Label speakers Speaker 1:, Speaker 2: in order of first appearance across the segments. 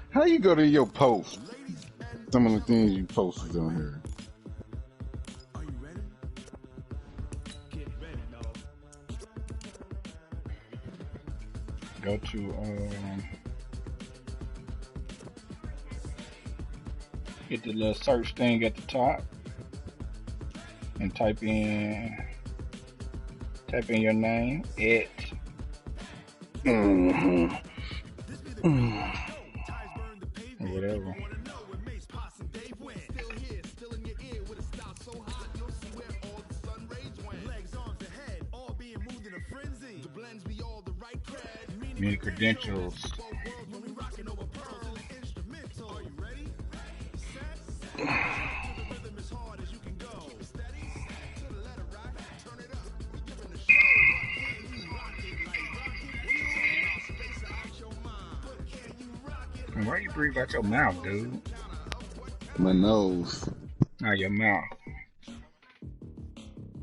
Speaker 1: How you go to your post? Some of the things you posted on here. Go to get the little search thing at the top and type in your name at whatever. Many credentials. Why you breathe out your mouth, dude? My nose. Not your mouth.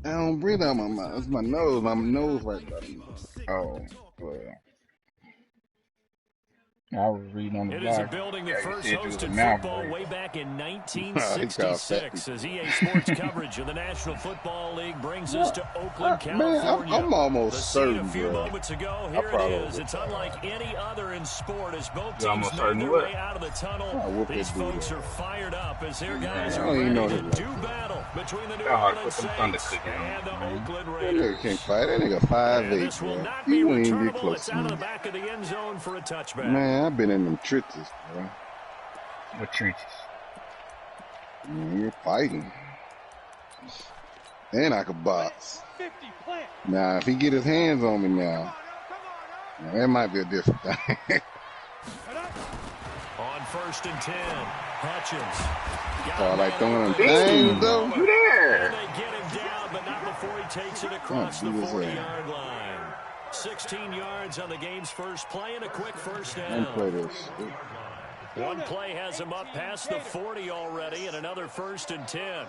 Speaker 1: I don't breathe out my mouth. It's my nose. My nose right by me. Oh, well. I was reading on the block.
Speaker 2: It is a building that first hosted football way back in 1966 as EA Sports coverage of the National Football League brings us to Oakland, California.
Speaker 1: Man, I'm almost certain,
Speaker 2: a few moments ago, here it is. It's unlike any other in sport as both teams made their way out of the tunnel. These folks are fired up as their guys are ready to do battle between the New Orleans Saints and the Oakland Raiders.
Speaker 1: That nigga can't fight. That nigga 5'8", bro. He wouldn't even get close
Speaker 2: It's
Speaker 1: to
Speaker 2: out
Speaker 1: me.
Speaker 2: of the back of the end zone for a touchback.
Speaker 1: Man, I've been in them trenches, bro.
Speaker 3: What trenches?
Speaker 1: Man, you're fighting. And I could box. Now, if he get his hands on me now, that might be a different thing.
Speaker 2: On 1st and 10, Hutchins.
Speaker 1: Oh, I like throwing them things, though.
Speaker 2: Yeah. They get him down, but not before he takes it across the 40-yard line. 16 yards on the game's first play and a quick first down. One play has him up past the 40 already and another 1st and 10.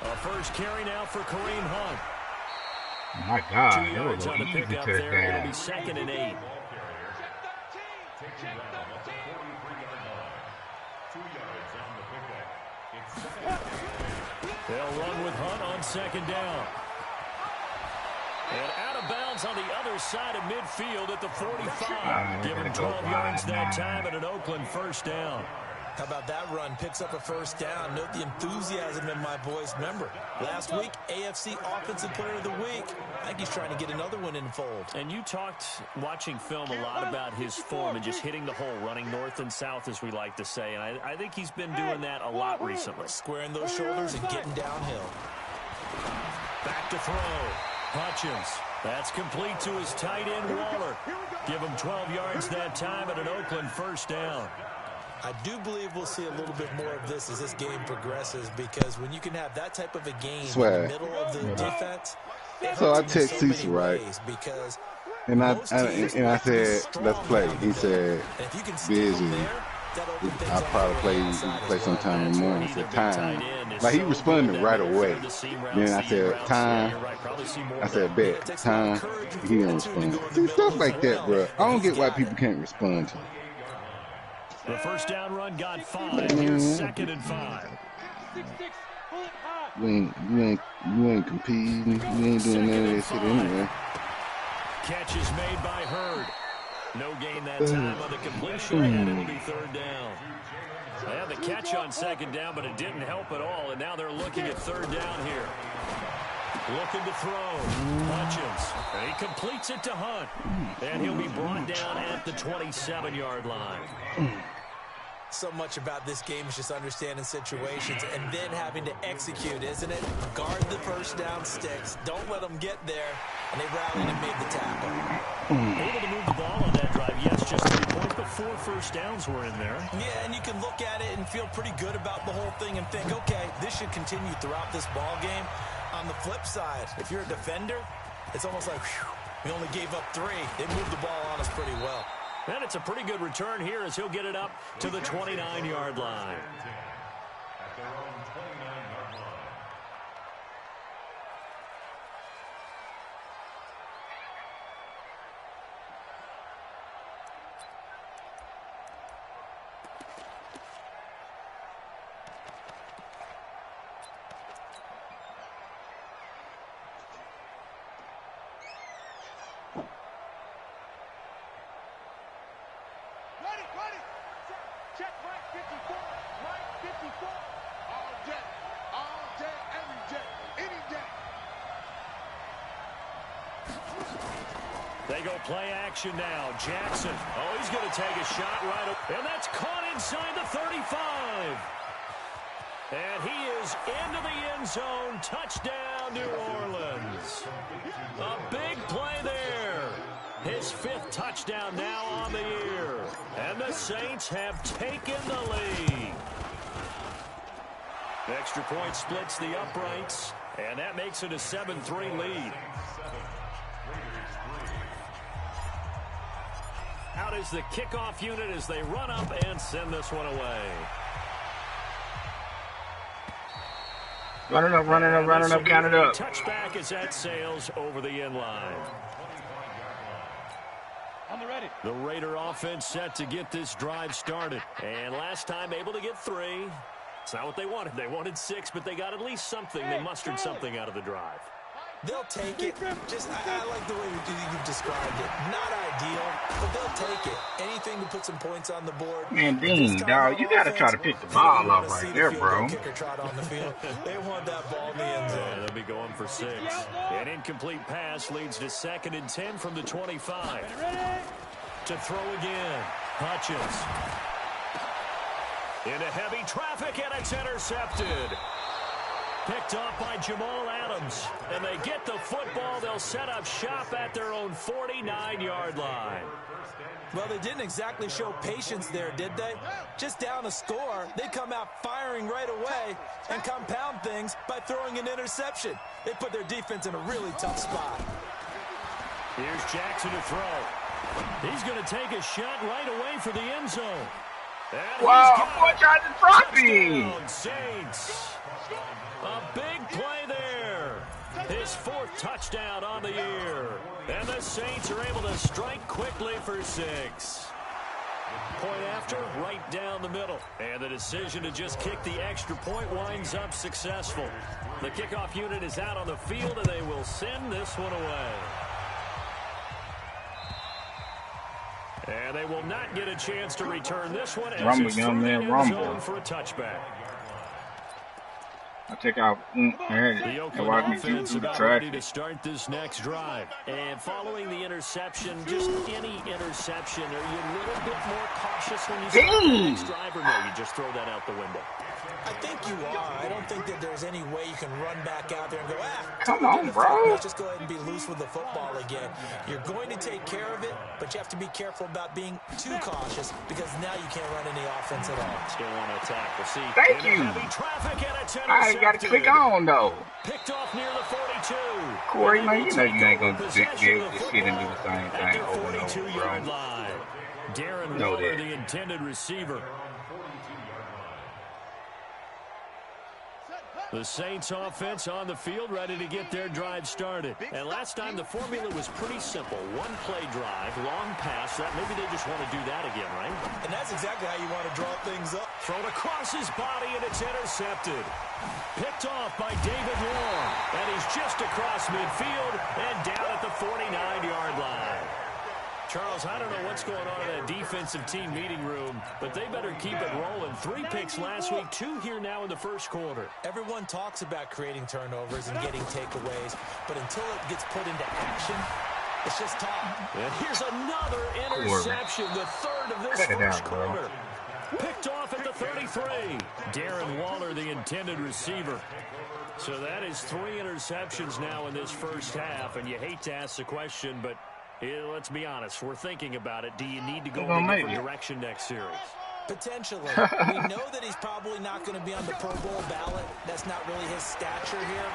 Speaker 2: A first carry now for Kareem Hunt.
Speaker 3: Oh my God,
Speaker 2: 2 yards on the pickup there. It'll be 2nd and 8. They'll run with Hunt on 2nd down. And out of bounds on the other side of midfield at the 45. Give him 12 yards that time and an Oakland first down.
Speaker 4: How about that run? Picks up a first down. Note the enthusiasm in my boys. Remember, last week, AFC Offensive Player of the Week. I think he's trying to get another one in the fold.
Speaker 2: And you talked, watching film, a lot about his form and just hitting the hole, running north and south, as we like to say. And I think he's been doing that a lot recently.
Speaker 4: Squaring those shoulders and getting downhill.
Speaker 2: Back to throw. Hutchins. That's complete to his tight end, Waller. Give him 12 yards that time and an Oakland first down.
Speaker 4: I do believe we'll see a little bit more of this as this game progresses, because when you can have that type of a game in the middle of the defense,
Speaker 1: so I text Cecil, right? And I said, let's play. He said, busy. I'll probably play sometime in the morning. He said, time. Like, he responded right away. Then I said, time. I said, bet. Time. He didn't respond. See, stuff like that, bro. I don't get why people can't respond to it.
Speaker 2: The first down run got 5. Here's 2nd and 5.
Speaker 1: You ain't competing. You ain't doing none of that shit anyway.
Speaker 2: Catch is made by Hurd. No gain that time on the completion, and it'll be 3rd down. They had the catch on 2nd down, but it didn't help at all, and now they're looking at 3rd down here. Looking to throw. Hutchins. And he completes it to Hunt. And he'll be brought down at the 27-yard line.
Speaker 4: So much about this game is just understanding situations and then having to execute, isn't it? Guard the first down sticks. Don't let them get there. And they rallied and made the tackle.
Speaker 2: Able to move the ball on that drive. Yes, just 3 points, but 4 first downs were in there.
Speaker 4: Yeah, and you can look at it and feel pretty good about the whole thing and think, okay, this should continue throughout this ball game. On the flip side, if you're a defender, it's almost like, whew, we only gave up 3. They moved the ball on us pretty well.
Speaker 2: And it's a pretty good return here as he'll get it up to the 29-yard line. They go play action now. Jackson. Oh, he's going to take a shot right up. And that's caught inside the 35. And he is into the end zone. Touchdown, New Orleans. A big play there. His 5th touchdown now on the year. And the Saints have taken the lead. Extra point splits the uprights. And that makes it a 7-3 lead. Out is the kickoff unit as they run up and send this one away.
Speaker 3: Running up, count it up.
Speaker 2: Touchback as that sails over the end line. The Raider offense set to get this drive started. And last time able to get 3. It's not what they wanted. They wanted 6, but they got at least something. They mustered something out of the drive.
Speaker 4: They'll take it. I like the way you've described it. Not ideal, but they'll take it. Anything to put some points on the board.
Speaker 3: Man, Dean, dog, you got to try to pick the ball up right there, bro.
Speaker 4: They want that ball in the end zone.
Speaker 2: Yeah, they'll be going for 6. An incomplete pass leads to 2nd and 10 from the 25. To throw again. Hutchins. Into heavy traffic, and it's intercepted. Picked off by Jamal Adams. And they get the football. They'll set up shop at their own 49-yard line.
Speaker 4: Well, they didn't exactly show patience there, did they? Just down a score, they come out firing right away and compound things by throwing an interception. They put their defense in a really tough spot.
Speaker 2: Here's Jackson to throw. He's going to take a shot right away for the end zone.
Speaker 3: Wow, boy tried to drop him.
Speaker 2: Saints. A big play there. His 4th touchdown on the year. And the Saints are able to strike quickly for 6. Point after, right down the middle. And the decision to just kick the extra point winds up successful. The kickoff unit is out on the field, and they will send this one away. And they will not get a chance to return this one.
Speaker 3: Rumble, young man, rumble.
Speaker 2: For a touchback.
Speaker 3: I take out
Speaker 2: the Oakland offense about ready to start this next drive. And following the interception, just any interception, are you a little bit more cautious when you start the next drive, or no, you just throw that out the window?
Speaker 4: I think you are. I don't think that there's any way you can run back out there and go,
Speaker 3: come on, bro.
Speaker 4: Let's just go ahead and be loose with the football again. You're going to take care of it, but you have to be careful about being too cautious because now you can't run any offense at all.
Speaker 2: Still want to attack. We'll see.
Speaker 3: Thank you. I got to click on, though.
Speaker 2: Picked off near the 42.
Speaker 3: Corey, man, you know you ain't going to be able to sit and do the same thing over and over, bro.
Speaker 2: Darren Waller, the intended receiver. The Saints offense on the field ready to get their drive started. And last time the formula was pretty simple. One play drive, long pass. That maybe they just want to do that again, right?
Speaker 4: And that's exactly how you want to draw things up.
Speaker 2: Thrown across his body and it's intercepted. Picked off by David Long. And he's just across midfield and down at the 49-yard line. Charles, I don't know what's going on in that defensive team meeting room, but they better keep it rolling. 3 picks last week, 2 here now in the first quarter.
Speaker 4: Everyone talks about creating turnovers and getting takeaways, but until it gets put into action, it's just talk.
Speaker 2: And here's another interception, the 3rd of this first quarter. Picked off at the 33. Darren Waller, the intended receiver. So that is 3 interceptions now in this first half, and you hate to ask the question, but let's be honest, we're thinking about it. Do you need to go in a different direction next series?
Speaker 4: Potentially. We know that he's probably not going to be on the Pro Bowl ballot. That's not really his stature here.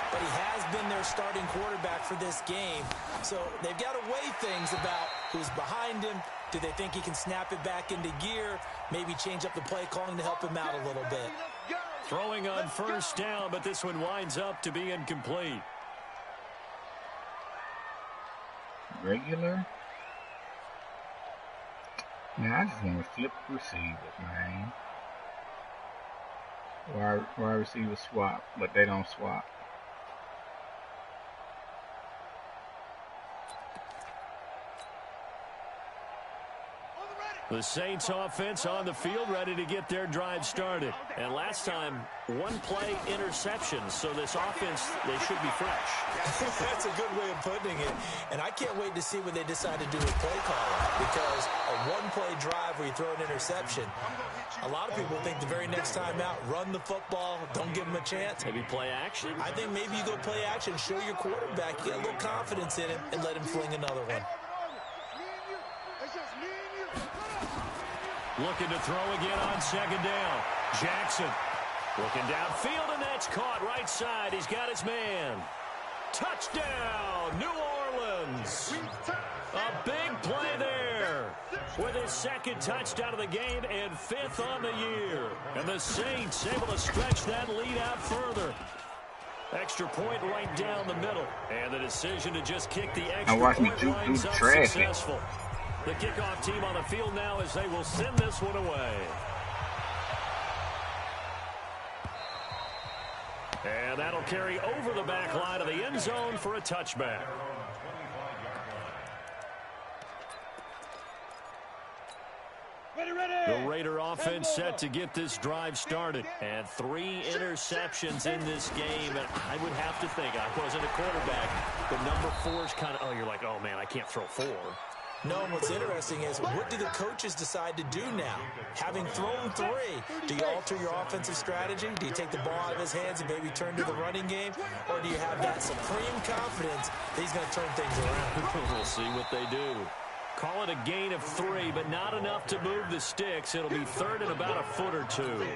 Speaker 4: But he has been their starting quarterback for this game. So they've got to weigh things about who's behind him. Do they think he can snap it back into gear? Maybe change up the play calling to help him out a little bit.
Speaker 2: Throwing on first down, but this one winds up to be incomplete.
Speaker 3: Regular? Man, I just want to flip receivers, man. Wide receivers swap, but they don't swap.
Speaker 2: The Saints offense on the field ready to get their drive started. And last time, one play interception. So this offense, they should be fresh.
Speaker 4: That's a good way of putting it. And I can't wait to see what they decide to do with play calling. Because a one-play drive where you throw an interception, a lot of people think the very next time out, run the football, don't give them a chance.
Speaker 2: Maybe play action?
Speaker 4: I think maybe you go play action, show your quarterback, you get a little confidence in him, and let him fling another one.
Speaker 2: Looking to throw again on second down. Jackson looking downfield, and that's caught right side. He's got his man. Touchdown, New Orleans. A big play there with his second touchdown of the game and 5th on the year. And the Saints able to stretch that lead out further. Extra point right down the middle. And the decision to just kick the extra point winds up successful. The kickoff team on the field now as they will send this one away. And that'll carry over the back line of the end zone for a touchback. The Raider offense set to get this drive started. And 3 interceptions in this game. And I would have to think, I wasn't a quarterback, but number 4 is kind of, oh, you're like, oh, man, I can't throw 4.
Speaker 4: No, and what's interesting is, what do the coaches decide to do now? Having thrown 3, do you alter your offensive strategy? Do you take the ball out of his hands and maybe turn to the running game? Or do you have that supreme confidence that he's going to turn things around?
Speaker 2: We'll see what they do. Call it a gain of 3, but not enough to move the sticks. It'll be 3rd and about a foot or 2.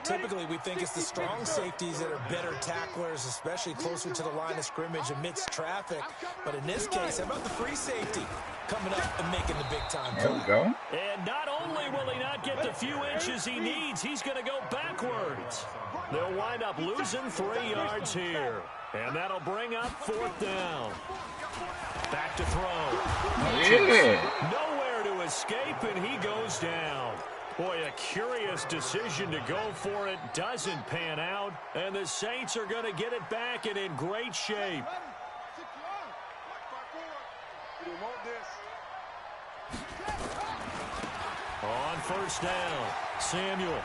Speaker 4: Typically, we think it's the strong safeties that are better tacklers, especially closer to the line of scrimmage amidst traffic. But in this case, how about the free safety coming up and making the big-time play?
Speaker 3: There we go.
Speaker 2: And not only will he not get the few inches he needs, he's going to go backwards. They'll wind up losing 3 yards here. And that'll bring up 4th down. Back to throw.
Speaker 3: Yeah.
Speaker 2: Nowhere to escape, and he goes down. Boy, a curious decision to go for it. Doesn't pan out, and the Saints are going to get it back and in great shape. On 1st down, Samuel.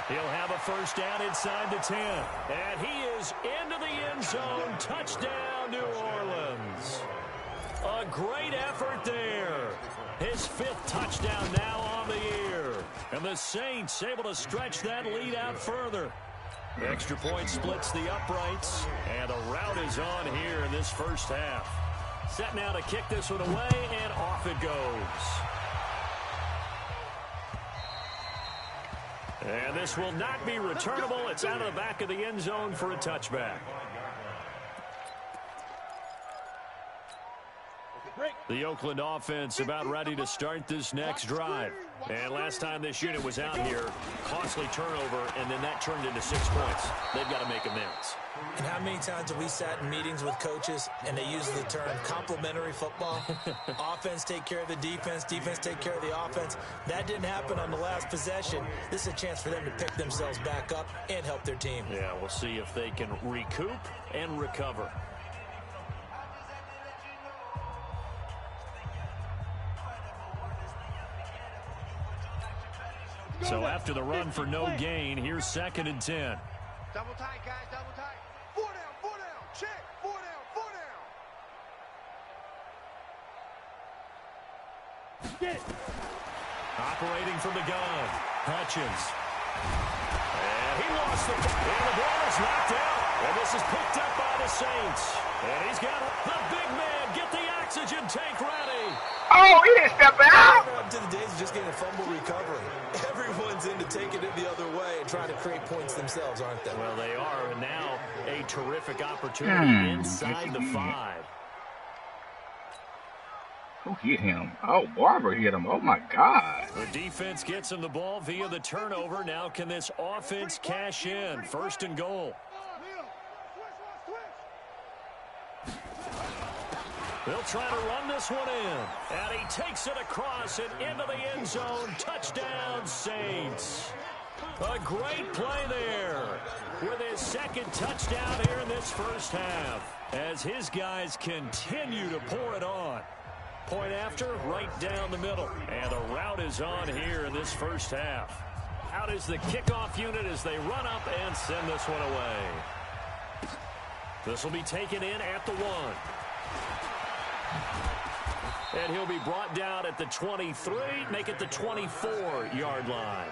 Speaker 2: He'll have a 1st down inside the 10. And he is into the end zone. Touchdown, New Orleans. A great effort there. His 5th touchdown now on the year. And the Saints able to stretch that lead out further. The extra point splits the uprights. And the route is on here in this first half. Set now to kick this one away, and off it goes. And this will not be returnable. It's out of the back of the end zone for a touchback. The Oakland offense about ready to start this next drive. And last time this unit was out here, costly turnover, and then that turned into 6 points. They've got to make amends.
Speaker 4: And how many times have we sat in meetings with coaches and they use the term complementary football? Offense take care of the defense, defense take care of the offense. That didn't happen on the last possession. This is a chance for them to pick themselves back up and help their team.
Speaker 2: Yeah, we'll see if they can recoup and recover. So after the run for no gain, here's 2nd and 10.
Speaker 5: Double tight, guys, double tight. 4 down, check, 4 down, 4 down. Get it.
Speaker 2: Operating from the gun, Hutchins. And he lost the ball. And the ball is knocked out. And this is picked up by the Saints. And he's got the big man. Get the oxygen tank ready.
Speaker 3: Oh, he didn't step out.
Speaker 4: Up to the days of just getting a fumble recovery. Everyone's into taking it the other way and trying to create points themselves, aren't they?
Speaker 2: Well, they are. And now a terrific opportunity inside the 5.
Speaker 3: Who hit him? Oh, Barber hit him. Oh, my God.
Speaker 2: The defense gets him the ball via the turnover. Now can this offense cash in? 1st and goal. They'll try to run this one in. And he takes it across and into the end zone. Touchdown, Saints. A great play there with his 2nd touchdown here in this first half as his guys continue to pour it on. Point after, right down the middle. And the route is on here in this first half. Out is the kickoff unit as they run up and send this one away. This will be taken in at the 1. And he'll be brought down at the 23, make it the 24-yard line.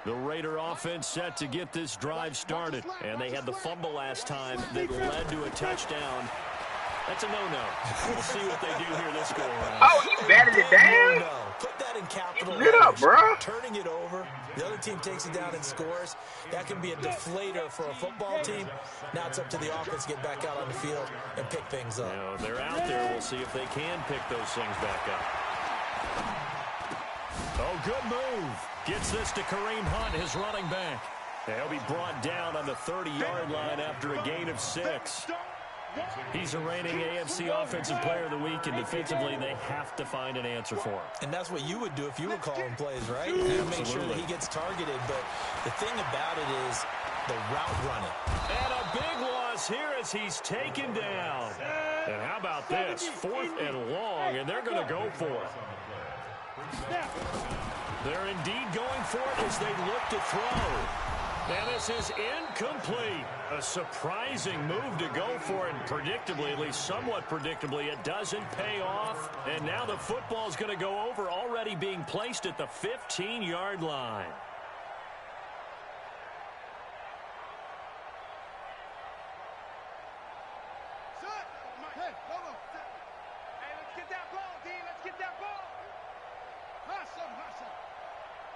Speaker 2: The Raider offense set to get this drive started. And they had the fumble last time that led to a touchdown. That's a no-no. We'll see what they do here this go around.
Speaker 3: Oh, he batted it down?
Speaker 4: No. Put that in capital
Speaker 3: Lit up, bro.
Speaker 4: Turning it over. The other team takes it down and scores. That can be a deflator for a football team. Now it's up to the offense to get back out on the field and pick things up.
Speaker 2: Now, if they're out there, we'll see if they can pick those things back up. Oh, good move. Gets this to Kareem Hunt, his running back. He'll be brought down on the 30-yard line after a gain of 6. He's the reigning AFC Offensive Player of the Week, and defensively, they have to find an answer for him.
Speaker 4: And that's what you would do if you were calling plays, right? You make sure that he gets targeted. But the thing about it is the route running.
Speaker 2: And a big loss here as he's taken down. And how about this? 4th and long, and they're going to go for it. They're indeed going for it as they look to throw. And this is incomplete. A surprising move to go for it. And predictably, at least somewhat predictably, it doesn't pay off. And now the football's going to go over, already being placed at the 15-yard line.
Speaker 5: Hey, let's get that ball, D. Let's get that ball. Hustle, hustle.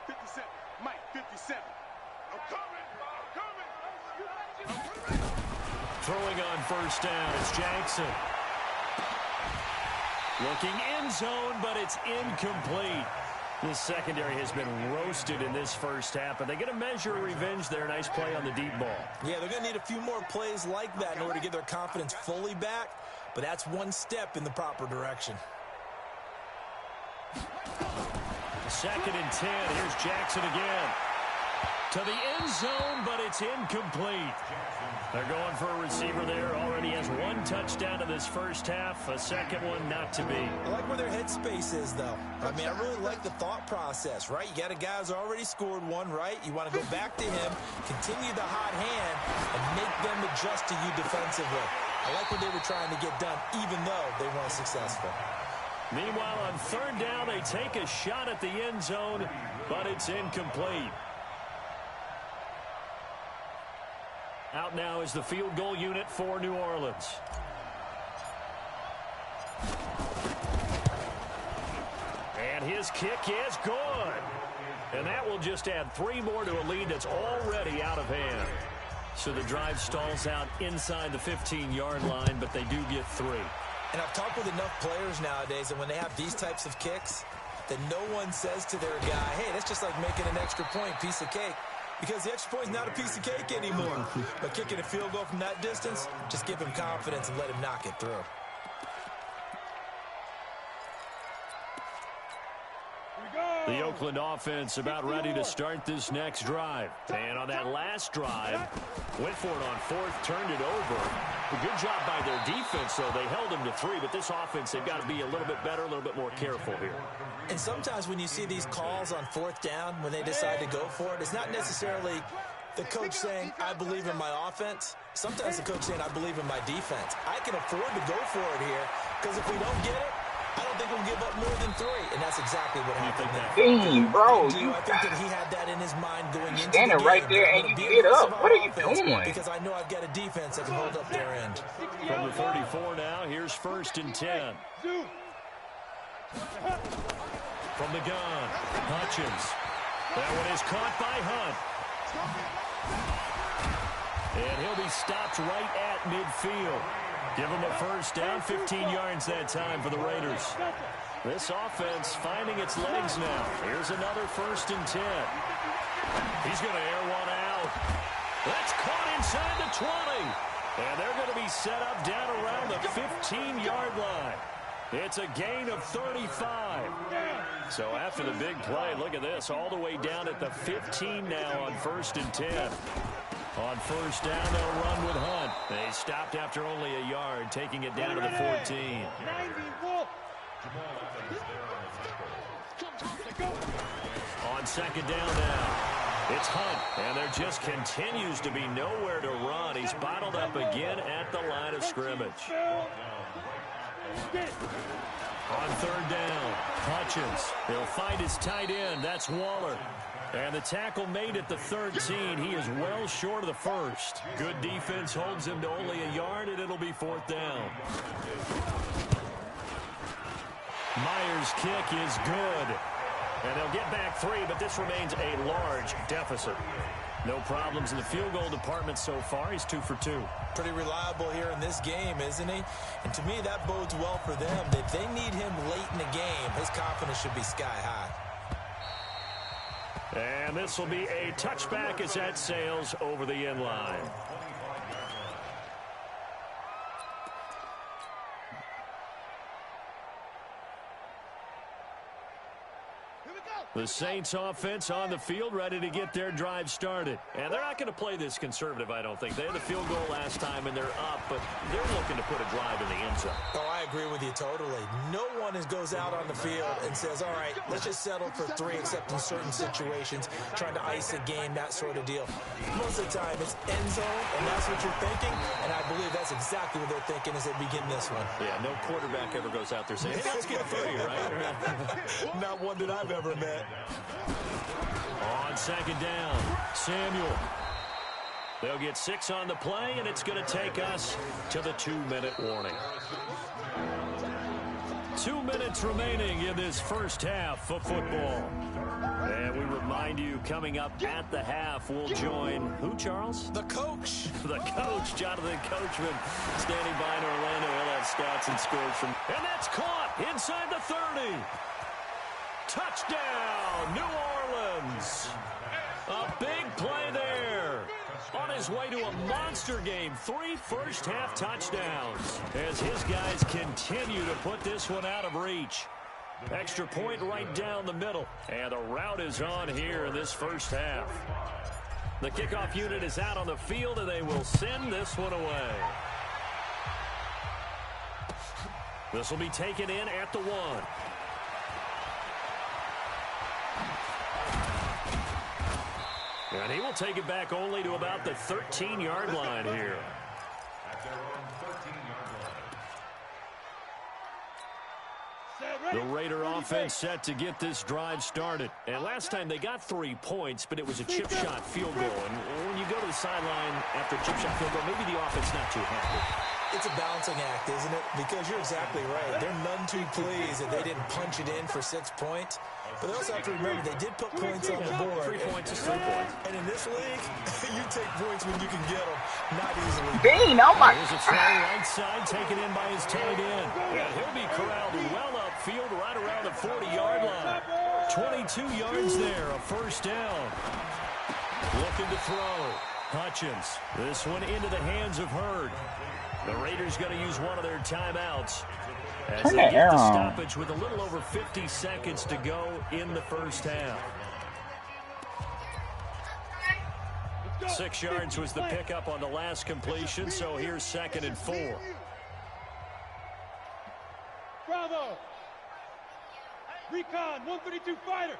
Speaker 5: 57. Mike, 57. I'm coming.
Speaker 2: Throwing on first down, it's Jackson. Looking end zone, but it's incomplete. This secondary has been roasted in this first half, but they get a measure of revenge there. Nice play on the deep ball.
Speaker 4: Yeah, they're going to need a few more plays like that in order to get their confidence fully back, but that's one step in the proper direction.
Speaker 2: 2nd and 10. Here's Jackson again. To the end zone, but it's incomplete. They're going for a receiver there. Already has 1 touchdown in this first half. A second one not to be.
Speaker 4: I like where their headspace is, though. I mean, I really like the thought process, right? You got a guy who's already scored 1, right? You want to go back to him, continue the hot hand, and make them adjust to you defensively. I like what they were trying to get done, even though they weren't successful.
Speaker 2: Meanwhile, on 3rd down, they take a shot at the end zone, but it's incomplete. Out now is the field goal unit for New Orleans. And his kick is good. And that will just add 3 more to a lead that's already out of hand. So the drive stalls out inside the 15-yard line, but they do get 3.
Speaker 4: And I've talked with enough players nowadays that when they have these types of kicks, that no one says to their guy, hey, that's just like making an extra point, piece of cake. Because the extra point is not a piece of cake anymore. But kicking a field goal from that distance, just give him confidence and let him knock it through.
Speaker 2: The Oakland offense about ready to start this next drive. And on that last drive, went for it on 4th, turned it over. A good job by their defense, though. They held them to 3, but this offense, they've got to be a little bit better, a little bit more careful here.
Speaker 4: And sometimes when you see these calls on 4th down, when they decide to go for it, it's not necessarily the coach saying, I believe in my offense. Sometimes the coach saying, I believe in my defense. I can afford to go for it here, because if we don't get it, I don't think we'll give up more than 3, and that's exactly what happened there.
Speaker 3: Dang, bro,
Speaker 4: I think that he had that in his mind going into
Speaker 3: standing
Speaker 4: the game.
Speaker 3: right there and you get up. What are you doing?
Speaker 4: Because I know I've got a defense that can hold up their end.
Speaker 2: From the 34 now, here's 1st and 10. From the gun, Hutchins. That one is caught by Hunt. And he'll be stopped right at midfield. Give him a first down, 15 yards that time for the Raiders. This offense finding its legs now. Here's another 1st and 10. He's going to air one out. That's caught inside the 20. And they're going to be set up down around the 15-yard line. It's a gain of 35. So after the big play, look at this, all the way down at the 15 now on 1st and 10. On 1st down, they'll run with Hunt. They stopped after only a yard, taking it down to the 14. On 2nd down now, it's Hunt, and there just continues to be nowhere to run. He's bottled up again at the line of scrimmage. On 3rd down, Hutchins. He'll find his tight end. That's Waller. And the tackle made at the 13. He is well short of the first. Good defense holds him to only a yard, and it'll be 4th down. Myers' kick is good. And they'll get back 3, but this remains a large deficit. No problems in the field goal department so far. He's 2 for 2.
Speaker 4: Pretty reliable here in this game, isn't he? And to me, that bodes well for them. If they need him late in the game, his confidence should be sky high.
Speaker 2: And this will be a touchback as that sails over the end line. The Saints offense on the field, ready to get their drive started. And they're not going to play this conservative, I don't think. They had the field goal last time, and they're up, but they're looking to put a drive in the end zone.
Speaker 4: Oh, I agree with you totally. No one goes out on the field and says, all right, let's just settle for 3, except in certain situations, trying to ice a game, that sort of deal. Most of the time, it's end zone, and that's what you're thinking, and I believe that's exactly what they're thinking as they begin this one.
Speaker 2: Yeah, no quarterback ever goes out there saying, hey, let's get 3, right?
Speaker 4: Not one that I've ever met.
Speaker 2: On 2nd down, Samuel. They'll get 6 on the play, and it's going to take us to the 2-minute warning. 2 minutes remaining in this first half of football. And we remind you, coming up at the half, we'll join who, Charles?
Speaker 4: The coach.
Speaker 2: The coach, Jonathan Coachman, standing by in Orlando. He'll have stats and scores from. And that's caught inside the 30. Touchdown, New Orleans. A big play there. On his way to a monster game, 3 first-half touchdowns as his guys continue to put this one out of reach. Extra point right down the middle, and the route is on here in this first half. The kickoff unit is out on the field, and they will send this one away. This will be taken in at the 1. And he will take it back only to about the 13-yard line here. The Raider offense set to get this drive started. And last time they got 3 points, but it was a chip shot field goal. And when you go to the sideline after a chip shot field goal, maybe the offense not too happy.
Speaker 4: It's a balancing act, isn't it? Because you're exactly right. They're none too pleased that they didn't punch it in for 6 points. But they also have to remember they did put points on the board.
Speaker 2: 3 points is 3 points.
Speaker 4: And in this league, you take points when you can get them, not easily.
Speaker 6: Dean, oh my.
Speaker 2: Here's a throw right side, taken in by his tight end. And he'll be corralled well upfield right around the 40-yard line. 22 yards there, a first down. Looking to throw. Hutchins. This one into the hands of Hurd. The Raiders going to use one of their timeouts as they get the stoppage with a little over 50 seconds to go in the first half. 6 yards was the pickup on the last completion, so here's 2nd and 4.
Speaker 5: Bravo! Recon, 132 fighter!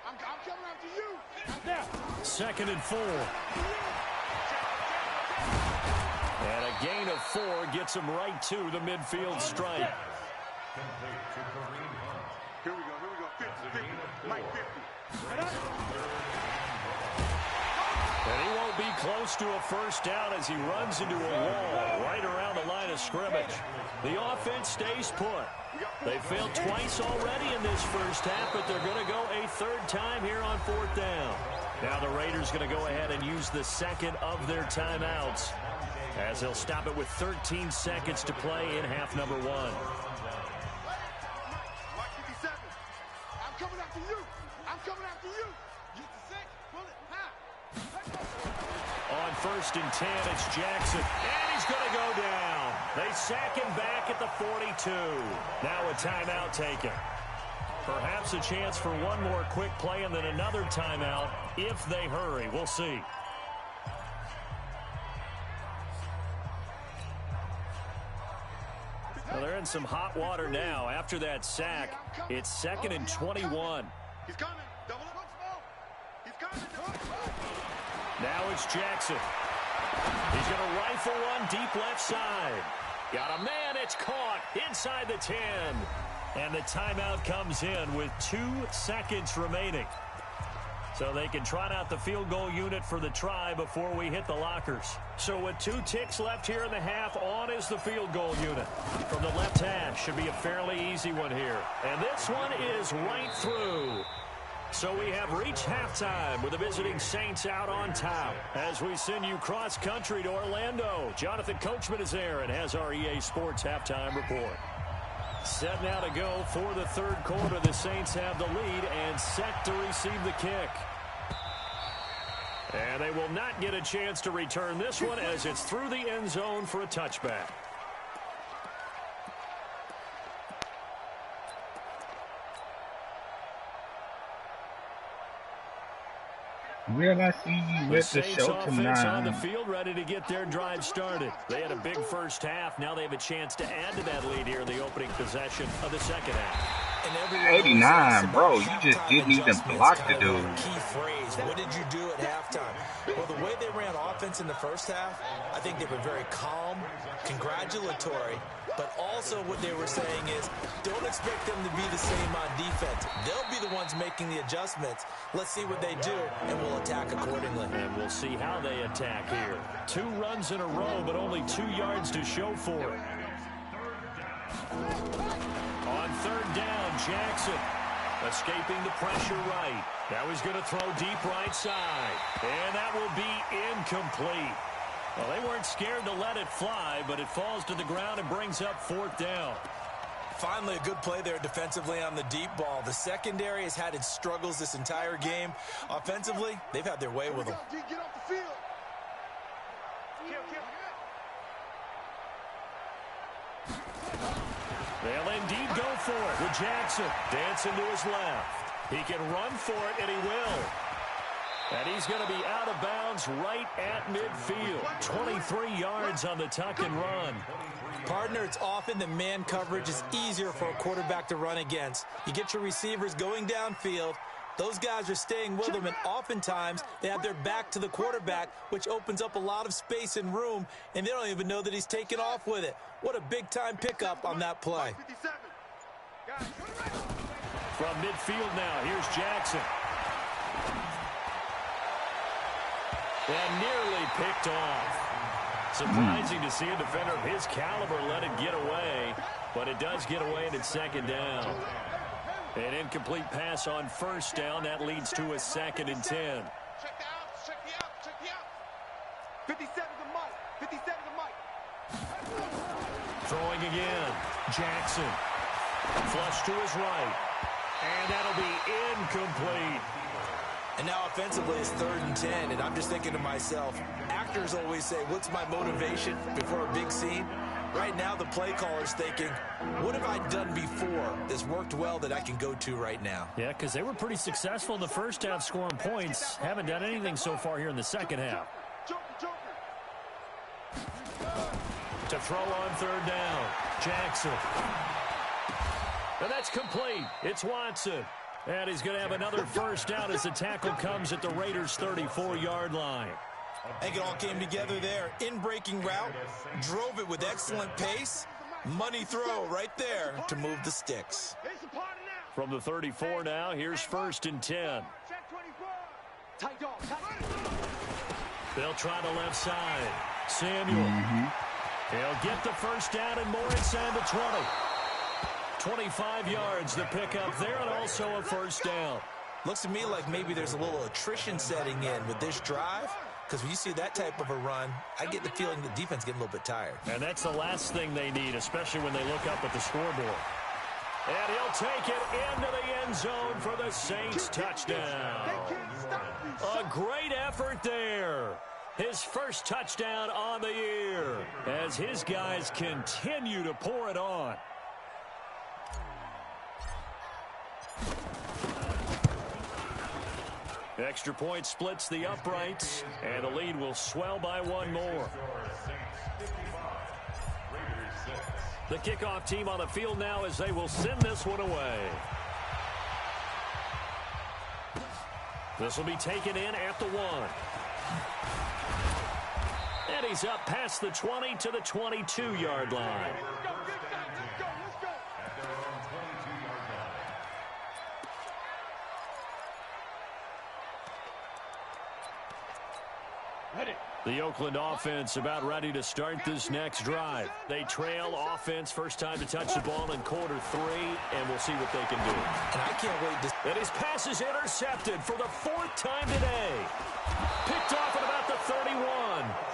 Speaker 5: I'm coming after you! Now.
Speaker 2: 2nd and 4. And a gain of 4 gets him right to the midfield stripe.
Speaker 5: Here we go. 50, Mike 50.
Speaker 2: And he won't be close to a first down as he runs into a wall right around the line of scrimmage. The offense stays put. They failed twice already in this first half, but they're going to go a 3rd time here on 4th down. Now the Raiders going to go ahead and use the 2nd of their timeouts, as they'll stop it with 13 seconds to play in half number 1.
Speaker 5: Mike 57. I'm coming after you. Get the 6. Pull it.
Speaker 2: On 1st and 10, it's Jackson. And he's going to go down. They sack him back at the 42. Now a timeout taken. Perhaps a chance for one more quick play and then another timeout if they hurry. We'll see. Well, they're in some hot water now. After that sack, it's 2nd and 21.
Speaker 5: He's coming. Double up. He's coming.
Speaker 2: Now it's Jackson. He's going to rifle one deep left side. Got a man. It's caught inside the 10. And the timeout comes in with 2 seconds remaining. So they can trot out the field goal unit for the try before we hit the lockers. So with 2 ticks left here in the half, on is the field goal unit. From the left hash, should be a fairly easy one here. And this one is right through. So we have reached halftime with the visiting Saints out on top. As we send you cross-country to Orlando, Jonathan Coachman is there and has our EA Sports halftime report. Set now to go for the third quarter. The Saints have the lead and set to receive the kick. And they will not get a chance to return this one as it's through the end zone for a touchback.
Speaker 3: Will I see you with the show
Speaker 2: offense on the
Speaker 3: tonight?
Speaker 2: field, ready to get their drive started. They had a big first half. Now they have a chance to add to that lead here in the opening possession of the second half.
Speaker 3: 89, bro. You just didn't even block the dude.
Speaker 4: Key phrase. What did you do at halftime? Well, the way they ran offense in the first half, I think they were very calm, congratulatory, but also what they were saying is don't expect them to be the same on defense. They'll be the ones making the adjustments. Let's see what they do, and we'll attack accordingly.
Speaker 2: And we'll see how they attack here. 2 runs in a row, but only 2 yards to show for it. On third down, Jackson escaping the pressure right. Now he's going to throw deep right side. And that will be incomplete. Well, they weren't scared to let it fly, but it falls to the ground and brings up 4th down.
Speaker 4: Finally, a good play there defensively on the deep ball. The secondary has had its struggles this entire game. Offensively, they've had their way with them.
Speaker 5: Get off the field.
Speaker 2: They'll indeed go for it with Jackson dancing to his left. He can run for it, and he will. And he's going to be out of bounds right at midfield. 23 yards on the tuck and run.
Speaker 4: Partner, it's often that man coverage is easier for a quarterback to run against. You get your receivers going downfield. Those guys are staying with them, and oftentimes they have their back to the quarterback, which opens up a lot of space and room, and they don't even know that he's taken off with it. What a big-time pickup on that play.
Speaker 2: From midfield now, here's Jackson. And nearly picked off. Surprising to see a defender of his caliber let it get away, but it does get away, and it's 2nd down. An incomplete pass on 1st down. That leads to a 2nd and 10.
Speaker 5: Check the outs. Check the outs. 57 to Mike. 57 to Mike.
Speaker 2: Throwing again. Jackson. Flush to his right. And that'll be incomplete.
Speaker 4: And now offensively it's 3rd and 10, and I'm just thinking to myself, actors always say, what's my motivation before a big scene? Right now the play caller's thinking, what have I done before that's worked well that I can go to right now?
Speaker 2: Yeah, because they were pretty successful in the first half scoring points. Haven't done anything so far here in the second half. To throw on 3rd down, Jackson. And that's complete. It's Watson. And he's going to have another 1st down as the tackle comes at the Raiders' 34-yard line.
Speaker 4: I think it all came together there. In-breaking route, drove it with excellent pace. Money throw right there to move the sticks.
Speaker 2: From the 34 now, here's 1st and 10. They'll try the left side. Samuel. He'll get the 1st down and more inside the 20. 25 yards the pickup there, and also a 1st down.
Speaker 4: Looks to me like maybe there's a little attrition setting in with this drive, because when you see that type of a run, I get the feeling the defense getting a little bit tired.
Speaker 2: And that's the last thing they need, especially when they look up at the scoreboard. And he'll take it into the end zone for the Saints touchdown. A great effort there. His first touchdown on the year as his guys continue to pour it on. Extra point splits the uprights, and the lead will swell by one more. The kickoff team on the field now as they will send this one away. This will be taken in at the 1. And he's up past the 20 to the 22-yard line. The Oakland offense about ready to start this next drive. They trail offense, first time to touch the ball in quarter 3, and we'll see what they can do.
Speaker 4: And I can't wait to...
Speaker 2: And his pass is intercepted for the 4th time today. Picked off at about the 31.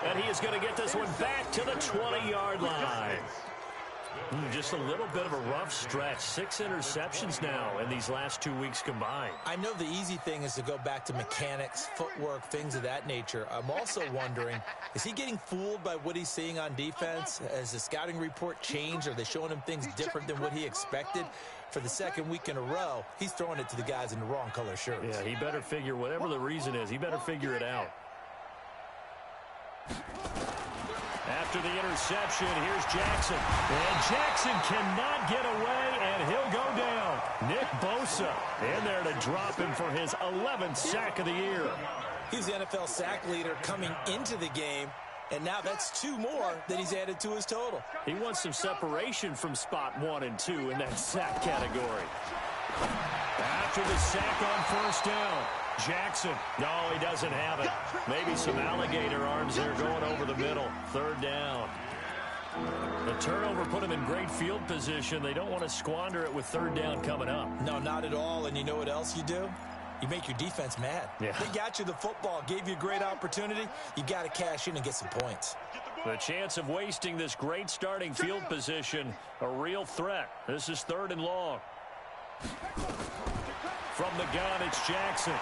Speaker 2: And he is going to get this one back to the 20-yard line. Just a little bit of a rough stretch. 6 interceptions now in these last 2 weeks combined.
Speaker 4: I know the easy thing is to go back to mechanics, footwork, things of that nature. I'm also wondering, is he getting fooled by what he's seeing on defense? Has the scouting report changed? Are they showing him things different than what he expected? For the 2nd week in a row, he's throwing it to the guys in the wrong color shirts.
Speaker 2: Yeah, he better figure, whatever the reason is, he better figure it out. After the interception, here's Jackson. And Jackson cannot get away, and he'll go down. Nick Bosa in there to drop him for his 11th sack of the year.
Speaker 4: He's the NFL sack leader coming into the game, and now that's 2 more that he's added to his total.
Speaker 2: He wants some separation from spot 1 and 2 in that sack category. After the sack on first down, Jackson, no, he doesn't have it. Maybe some alligator arms there going over the middle. 3rd down. The turnover put him in great field position. They don't want to squander it with 3rd down coming up.
Speaker 4: No, not at all. And you know what else you do? You make your defense mad.
Speaker 2: Yeah.
Speaker 4: They got you the football, gave you a great opportunity. You got to cash in and get some points.
Speaker 2: The chance of wasting this great starting field position, a real threat. This is 3rd and long. From the gun, it's Jackson.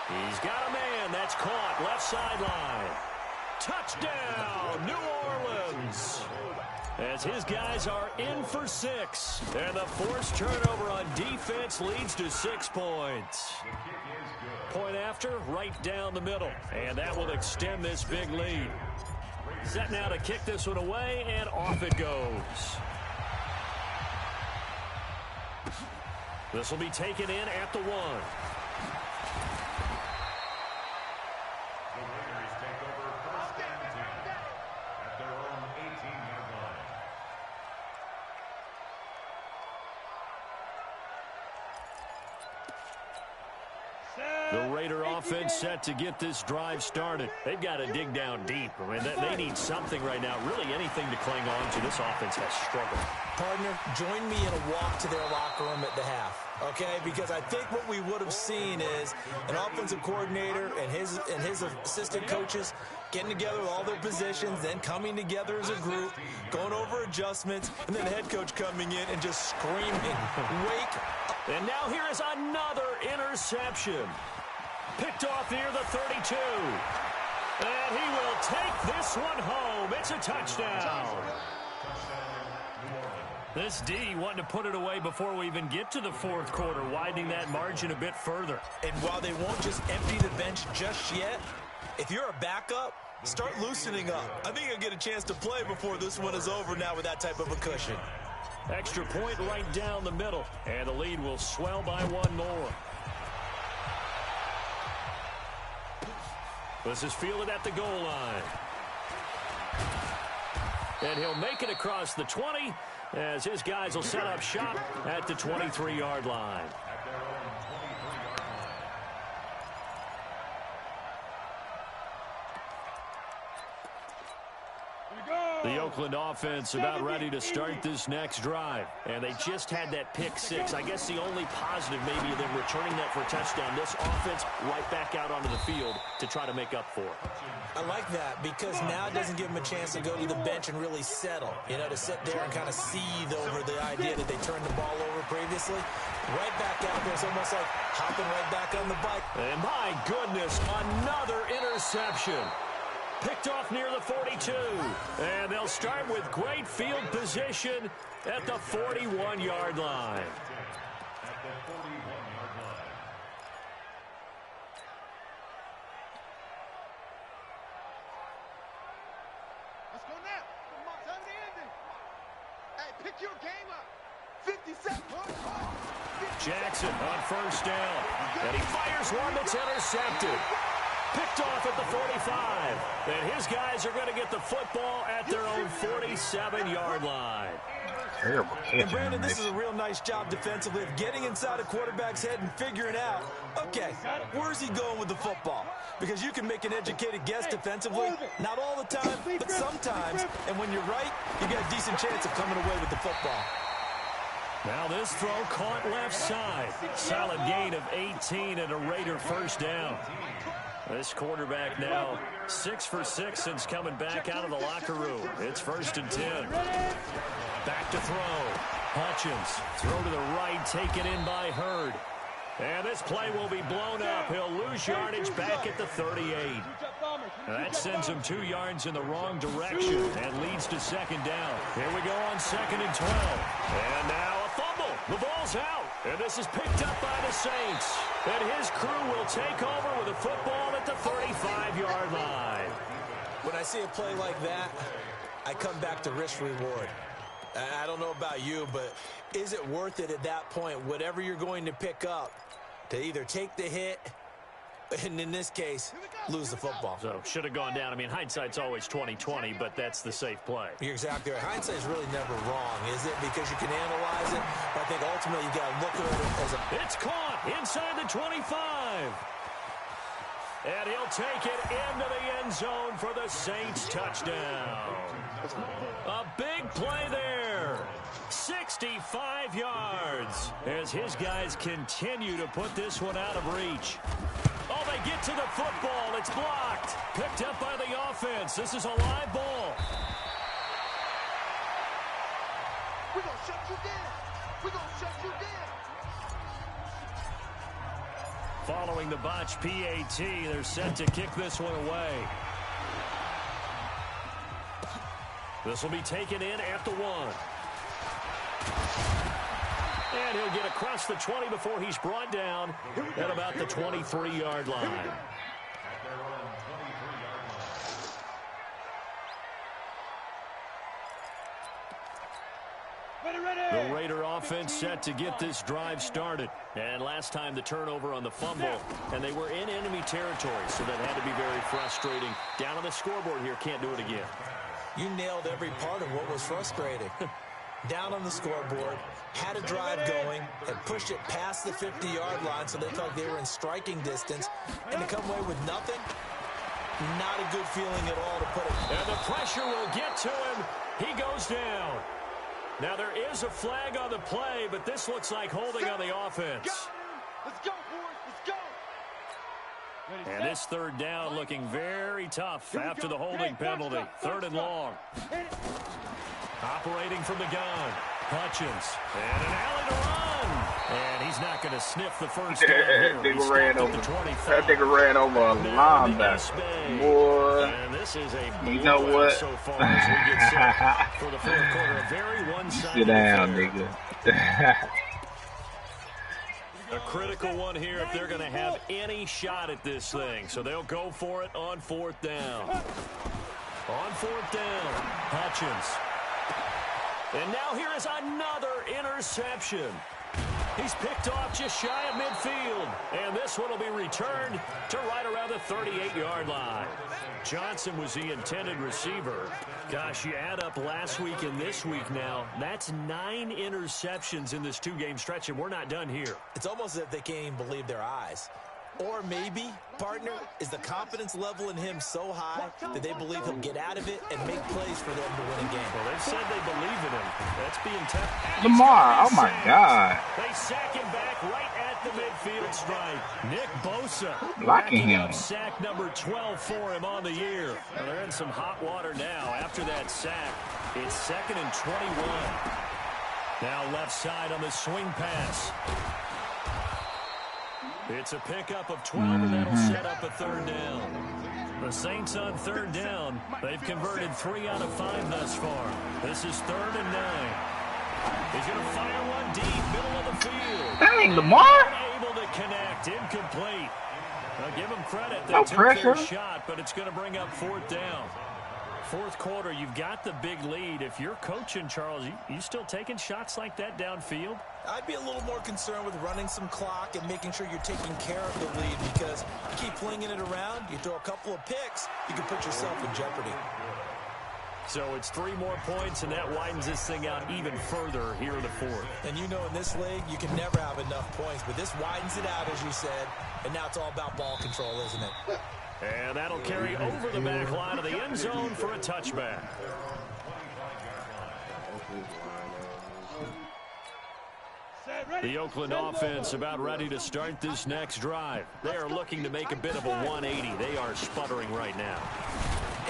Speaker 2: He's got a man. That's caught. Left sideline. Touchdown, New Orleans. As his guys are in for 6. And the forced turnover on defense leads to 6 points. Point after, right down the middle. And that will extend this big lead. Set now to kick this one away, and off it goes. This will be taken in at the 1.
Speaker 5: The Raiders take over 1st and 10 at their own 18-yard line.
Speaker 2: The Raider offense set to get this drive started. They've got to dig down deep. I mean, they need something right now, really anything to cling on to. This offense has struggled.
Speaker 4: Partner, join me in a walk to their locker room at the half, okay? Because I think what we would have seen is an offensive coordinator and his assistant coaches getting together with all their positions, then coming together as a group, going over adjustments, and then the head coach coming in and just screaming, wake up.
Speaker 2: And now here is another interception. Picked off near the 32. And he will take this one home. It's a touchdown. This D wanting to put it away before we even get to the 4th quarter, widening that margin a bit further.
Speaker 4: And while they won't just empty the bench just yet, if you're a backup, start loosening up. I think you'll get a chance to play before this one is over now with that type of a cushion.
Speaker 2: Extra point right down the middle, and the lead will swell by 1 more. This is fielded at the goal line. And he'll make it across the 20 as his guys will set up shop at the 23-yard line.
Speaker 5: Here we go.
Speaker 2: The Oakland offense about ready to start this next drive. And they just had that pick six. I guess the only positive maybe of them returning that for a touchdown. This offense right back out onto the field to try to make up for it.
Speaker 4: I like that because now it doesn't give them a chance to go to the bench and really settle. You know, to sit there and kind of seethe over the idea that they turned the ball over previously. Right back out there. It's almost like hopping right back on the bike.
Speaker 2: And my goodness, another interception. Picked off near the 42. And they'll start with great field position at the 41-yard line.
Speaker 5: Let's go now. Come on, time to end it. Hey, pick your game up. 50 seconds.
Speaker 2: Jackson on first down. And he fires one that's intercepted. Picked off at the 45. And his guys are going to get the football at their own 47-yard line.
Speaker 3: Terrible catch.
Speaker 4: And Brandon, this is a real nice job defensively of getting inside a quarterback's head and figuring out, okay, where's he going with the football? Because you can make an educated guess defensively, not all the time, but sometimes. And when you're right, you got a decent chance of coming away with the football.
Speaker 2: Now this throw caught left side. Solid gain of 18 and a Raider first down. This quarterback now 6 for 6 since coming back out of the locker room. It's 1st and 10. Back to throw. Hutchins. Throw to the right, taken in by Hurd. And this play will be blown up. He'll lose yardage back at the 38. And that sends him 2 yards in the wrong direction and leads to 2nd down. Here we go on 2nd and 12. And now a fumble. The ball's out. And this is picked up by the Saints. And his crew will take over with a football at the 35-yard line.
Speaker 4: When I see a play like that, I come back to risk reward. I don't know about you, but is it worth it at that point, whatever you're going to pick up, to either take the hit and, in this case, lose the football?
Speaker 2: So, should have gone down. I mean, hindsight's always 20/20, but that's the safe play.
Speaker 4: You're exactly right. Hindsight's really never wrong, is it? Because you can analyze it, but I think ultimately you got to look at it as a...
Speaker 2: It's caught inside the 25. And he'll take it into the end zone for the Saints touchdown. A big play there. 65 yards as his guys continue to put this one out of reach. Oh, they get to the football. It's blocked. Picked up by the offense. This is a live ball.
Speaker 5: We're going to shut you down. We're going to shut you down.
Speaker 2: Following the botch PAT, they're set to kick this one away. This will be taken in at the 1. And he'll get across the 20 before he's brought down at about the 23-yard line. The Raider offense set to get this drive started. And last time the turnover on the fumble, and they were in enemy territory, so that had to be very frustrating. Down on the scoreboard here, can't do it again.
Speaker 4: You nailed every part of what was frustrating. Down on the scoreboard, had a drive going, had pushed it past the 50-yard line so they felt they were in striking distance, and to come away with nothing, not a good feeling at all to put it.
Speaker 2: And the pressure will get to him. He goes down. Now there is a flag on the play, but this looks like holding on the offense.
Speaker 5: Let's go, boys. Let's go.
Speaker 2: And this 3rd down looking very tough after the holding penalty. 3rd and long. Operating from the gun. Hutchins. And an alley to run. And he's not going to sniff the first down here.
Speaker 3: Nigga ran over. That nigga ran over a linebacker. Boy.
Speaker 2: And this is a
Speaker 3: you know what?
Speaker 2: So far as we get set for the 4th quarter. A very one-sided
Speaker 3: Sit down,
Speaker 2: affair.
Speaker 3: nigga.
Speaker 2: A critical one here if they're going to have any shot at this thing. So they'll go for it on 4th down. On 4th down, Hutchins. And now here is another interception. He's picked off just shy of midfield. And this one will be returned to right around the 38-yard line. Johnson was the intended receiver. Gosh, you add up last week and this week now, that's 9 interceptions in this 2-game stretch, and we're not done here.
Speaker 4: It's almost as if they can't even believe their eyes. Or maybe, partner, is the confidence level in him so high that they believe he'll get out of it and make plays for them to win a game.
Speaker 2: Well, they've said they believe in him. That's being tough.
Speaker 3: Lamar, oh my God.
Speaker 2: They sack him back right at the midfield stripe. Nick Bosa
Speaker 3: blocking him.
Speaker 2: Sack number 12 for him on the year. Well, they're in some hot water now. After that sack, it's 2nd and 21. Now left side on the swing pass. It's a pickup of 12, and that'll set up a 3rd down. The Saints on 3rd down. They've converted 3 out of 5 thus far. This is 3rd and 9. He's going to fire one deep, middle of the field.
Speaker 3: Dang, Lamar.
Speaker 2: Unable to connect, incomplete. I'll give him credit. They
Speaker 3: No
Speaker 2: took
Speaker 3: pressure.
Speaker 2: their shot, but it's going to bring up 4th down. 4th quarter, you've got the big lead. If you're coaching, Charles, you still taking shots like that downfield?
Speaker 4: I'd be a little more concerned with running some clock and making sure you're taking care of the lead, because you keep flinging it around, you throw a couple of picks, you can put yourself in jeopardy.
Speaker 2: So it's 3 more points, and that widens this thing out even further here in the 4th.
Speaker 4: And you know in this league, you can never have enough points, but this widens it out, as you said, and now it's all about ball control, isn't it?
Speaker 2: And that'll carry over the back line of the end zone for a touchback. The Oakland offense about ready to start this next drive. They are looking to make a bit of a 180. They are sputtering right now.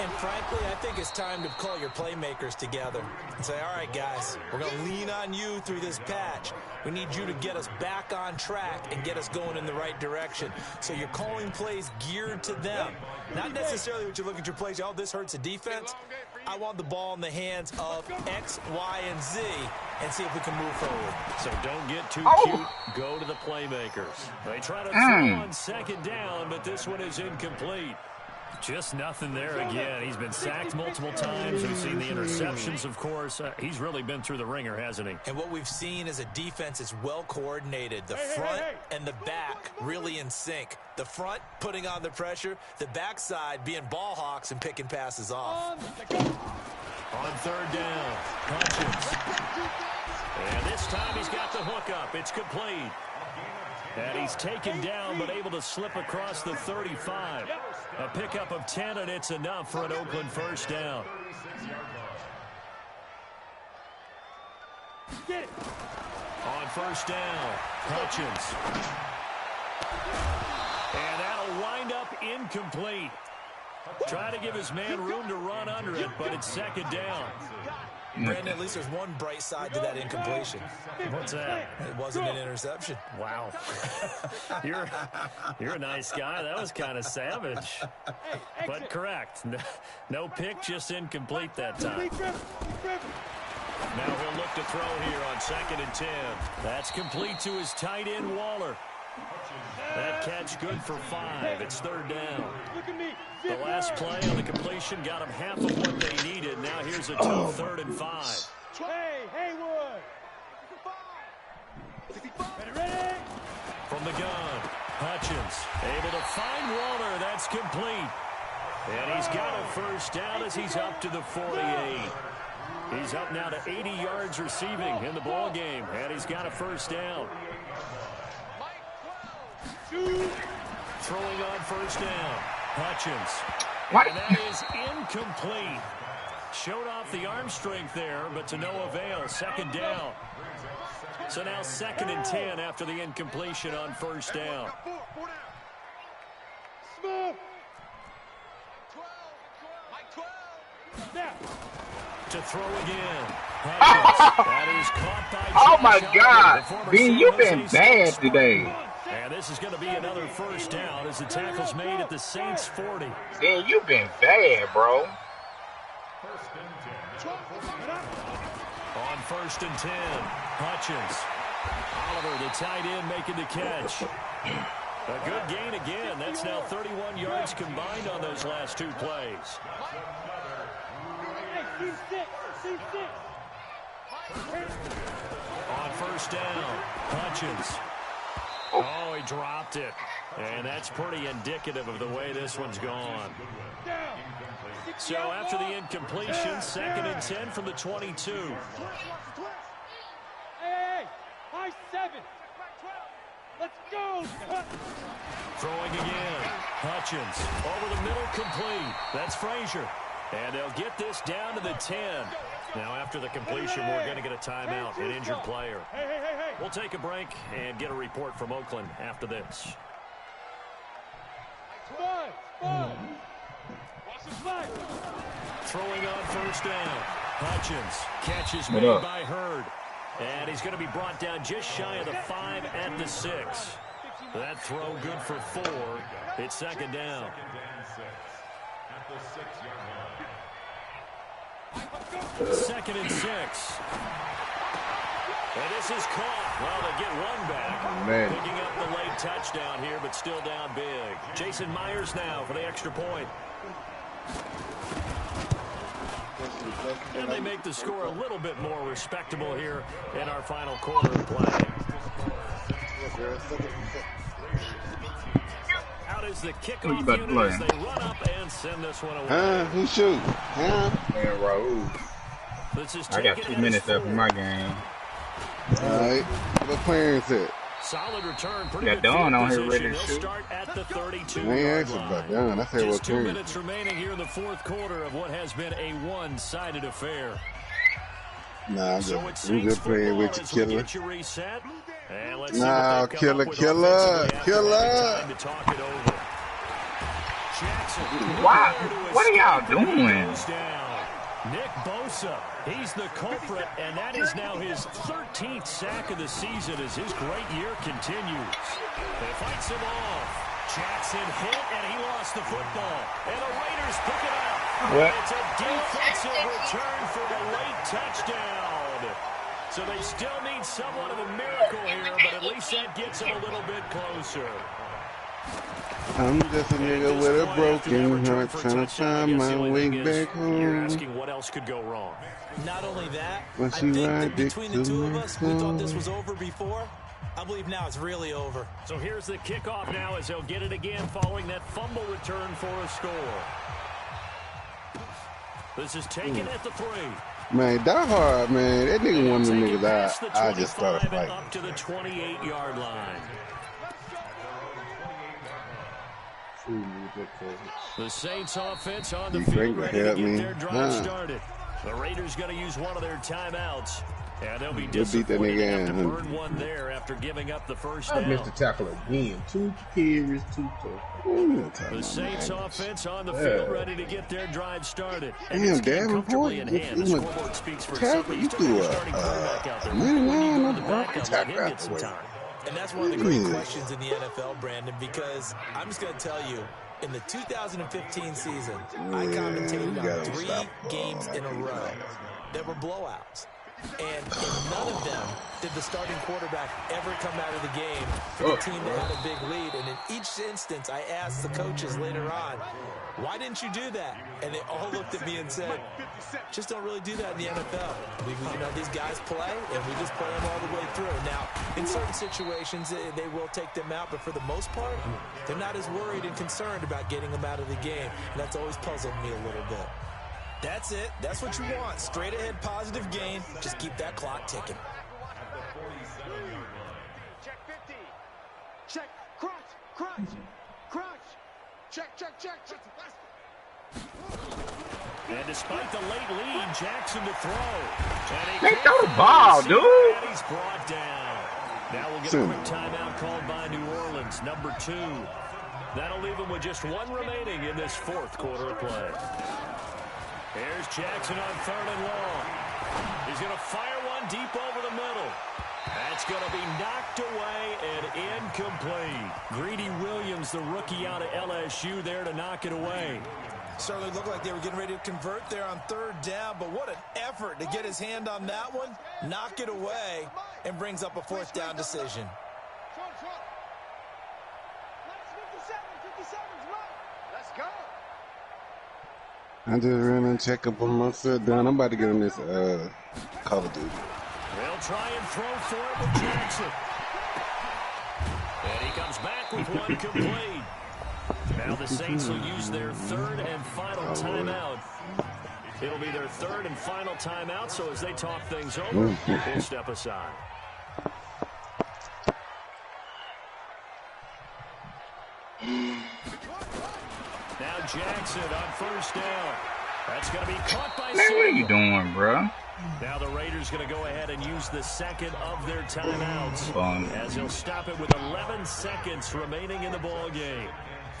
Speaker 4: And frankly, I think it's time to call your playmakers together and say, all right, guys, we're going to lean on you through this patch. We need you to get us back on track and get us going in the right direction. So you're calling plays geared to them. Not necessarily what you look at your plays, oh, this hurts the defense. I want the ball in the hands of X, Y, and Z and see if we can move forward.
Speaker 2: So don't get too cute. Go to the playmakers. They try to throw on 2nd down, but this one is incomplete. Just nothing there again. He's been sacked multiple times. We've seen the interceptions, of course. He's really been through the ringer, hasn't he?
Speaker 4: And what we've seen is a defense that's well coordinated. The front and the back really in sync. The front putting on the pressure. The backside being ball hawks and picking passes off.
Speaker 2: On 3rd down, Hutchins. And this time he's got the hook up. It's complete. And he's taken down, but able to slip across the 35. A pickup of 10, and it's enough for an Oakland 1st down. On 1st down, Hutchins. And that'll wind up incomplete. Try to give his man room to run under it, but it's 2nd down.
Speaker 4: Brandon, at least there's one bright side to that incompletion.
Speaker 2: What's that?
Speaker 4: It wasn't an interception.
Speaker 2: Wow. You're a nice guy. That was kind of savage. But correct. No pick, just incomplete that time. Now he'll look to throw here on 2nd and 10. That's complete to his tight end, Waller. That catch good for 5. It's 3rd down. The last play on the completion got him half of what they needed. Now here's a tough 3rd and 5.
Speaker 5: Hey, Haywood. Ready?
Speaker 2: From the gun, Hutchins able to find Waller. That's complete. And he's got a 1st down as he's up to the 48. He's up now to 80 yards receiving in the ball game, and he's got a 1st down. Throwing on 1st down, Hutchins.
Speaker 3: What?
Speaker 2: And that is incomplete. Showed off the arm strength there, but to no avail. 2nd down. So now 2nd and 10 after the incompletion on 1st down. To throw again. Hutchins. That is caught by
Speaker 3: Oh my
Speaker 2: Josh
Speaker 3: God.
Speaker 2: Allen, the
Speaker 3: Ben,
Speaker 2: former
Speaker 3: you've
Speaker 2: San
Speaker 3: been
Speaker 2: Jose
Speaker 3: bad
Speaker 2: State
Speaker 3: today.
Speaker 2: And this is going to be another 1st down as the tackle's made at the Saints 40.
Speaker 3: Ben, you've been bad, bro.
Speaker 2: On 1st and 10, Hutchins. Oliver, the tight end, making the catch. A good gain again. That's now 31 yards combined on those last 2 plays. On 1st down, Hutchins. Oh, he dropped it. And that's pretty indicative of the way this one's gone. So after the incompletion, 2nd and 10 from the 22.
Speaker 5: Hey, high 7. Let's go.
Speaker 2: Throwing again. Hutchins over the middle, complete. That's Frazier. And they'll get this down to the 10. Now, after the completion, we're going to get a timeout, an injured player. We'll take a break and get a report from Oakland after this. Throwing on first down. Hutchins. Catch is made by Hurd. And he's going to be brought down just shy of the 5 at the 6. That throw good for 4. It's second down. Second and 6. And this is caught. Well, they get one back. Picking up the late touchdown here, but still down big. Jason Myers now for the extra point. And they make the score a little bit more respectable here in our final quarter of play. Out is the kickoff unit as they run up and send this one away.
Speaker 1: Who shoot?
Speaker 3: Man, Raul. I got 2 minutes left in my game.
Speaker 1: All right. What clearance it?
Speaker 2: Solid return.
Speaker 3: Got Don on here ready to shoot.
Speaker 2: Start at the 32.
Speaker 1: I ain't asking about Don. I said what
Speaker 2: 2
Speaker 1: clearance.
Speaker 2: minutes remaining here in the fourth quarter of what has been a one-sided affair.
Speaker 1: Nah, I'm just playing with you, killer.
Speaker 2: Nah,
Speaker 1: killer.
Speaker 3: Wow, what are y'all doing?
Speaker 2: Nick Bosa, he's the culprit, and that is now his 13th sack of the season as his great year continues. They fights him off. Jackson hit, and he lost the football. And the Raiders pick it up.
Speaker 3: What?
Speaker 2: It's a defensive return for a late touchdown. So they still need somewhat of a miracle here, but at least that gets them a little bit closer.
Speaker 1: I'm just a nigga with a broken heart trying to find my way back home.
Speaker 2: You're asking what else could go wrong.
Speaker 4: Not only that,
Speaker 1: I think that
Speaker 4: between the two of us, we thought this was over before. I believe now it's really over.
Speaker 2: So here's the kickoff now as they'll get it again following that fumble return for a score. This is taken at the 3.
Speaker 1: Man, that hard, man. That nigga one of the niggas I just started fighting.
Speaker 2: Up to the 28-yard line. The Saints offense on the field ready to get their drive started. The Raiders going to use one of their timeouts. And they'll be disappointed to have to burn one there after giving up the first down.
Speaker 3: I missed the tackle again. 2 carries, 2 touchdowns.
Speaker 2: The Saints offense on the field ready to get their drive started. And
Speaker 1: damn,
Speaker 2: it's comfortably in hand. The scoreboard speaks for itself. You still got your starting quarterback out there. When you go to the backup, let him get some time.
Speaker 4: And that's one of the great questions in the NFL, Brandon, because I'm just going to tell you, in the 2015 season, I commentated on 3 games in a row that were blowouts. And in none of them did the starting quarterback ever come out of the game for the team that had a big lead. And in each instance, I asked the coaches later on, why didn't you do that? And they all looked at me and said, just don't really do that in the NFL. These guys play, and we just play them all the way through. Now, in certain situations, they will take them out, but for the most part, they're not as worried and concerned about getting them out of the game. And that's always puzzled me a little bit. That's it. That's what you want. Straight ahead, positive gain. Just keep that clock ticking.
Speaker 5: Check 50. Check. Crunch. Check.
Speaker 2: And despite the late lead, Jackson to throw.
Speaker 3: They throw the ball, dude.
Speaker 2: And he's brought down. Now we'll get a quick timeout called by New Orleans, number 2. That'll leave them with just 1 remaining in this fourth quarter of play. Here's Jackson on 3rd and long. He's going to fire one deep over the middle. That's going to be knocked away and incomplete. Greedy Williams, the rookie out of LSU, there to knock it away.
Speaker 4: Certainly looked like they were getting ready to convert there on 3rd down, but what an effort to get his hand on that one, knock it away, and brings up a 4th down decision.
Speaker 5: 57's right. Let's go.
Speaker 1: I just ran and check up on my foot down. I'm about to get him this Call of Duty.
Speaker 2: They'll try and throw for it with Jackson. And he comes back with one complete. Now the Saints will use their 3rd and final timeout. It'll be their 3rd and final timeout, so as they talk things over, we'll step aside. Jackson on first down. That's going to be caught by
Speaker 3: Man, what are you doing, bro?
Speaker 2: Now the Raiders going to go ahead and use the second of their timeouts as he'll stop it with 11 seconds remaining in the ball game.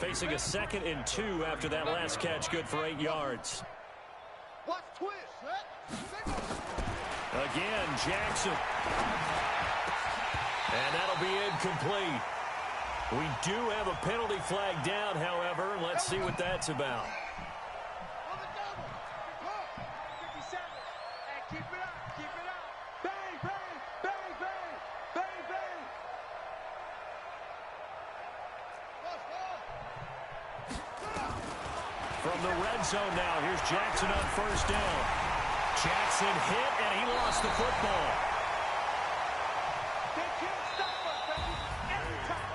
Speaker 2: Facing a 2nd and 2 after that last catch, good for 8 yards. Again, Jackson. And that'll be incomplete. We do have a penalty flag down, however. Let's see what that's about. From the red zone now, here's Jackson on first down. Jackson hit, and he lost the football.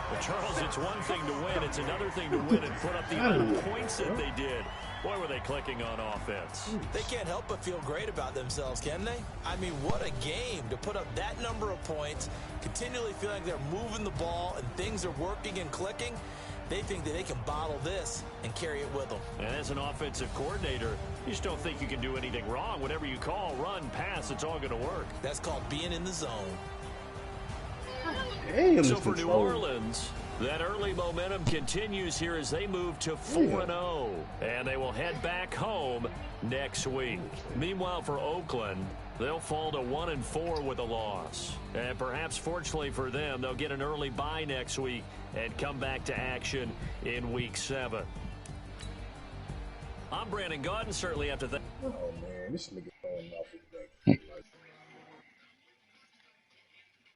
Speaker 2: But Charles, it's one thing to win. It's another thing to win and put up the amount of points that they did. Boy, were they clicking on offense.
Speaker 4: They can't help but feel great about themselves, can they? I mean, what a game to put up that number of points, continually feel like they're moving the ball and things are working and clicking. They think that they can bottle this and carry it with them.
Speaker 2: And as an offensive coordinator, you just don't think you can do anything wrong. Whatever you call, run, pass, it's all going to work.
Speaker 4: That's called being in the zone.
Speaker 6: Damn,
Speaker 2: so for New Orleans, that early momentum continues here as they move to 4-0. And they will head back home next week. Meanwhile, for Oakland, they'll fall to 1-4 with a loss. And perhaps fortunately for them, they'll get an early bye next week and come back to action in Week 7. I'm Brandon Gaudin, certainly after that.
Speaker 6: Oh, man, this nigga.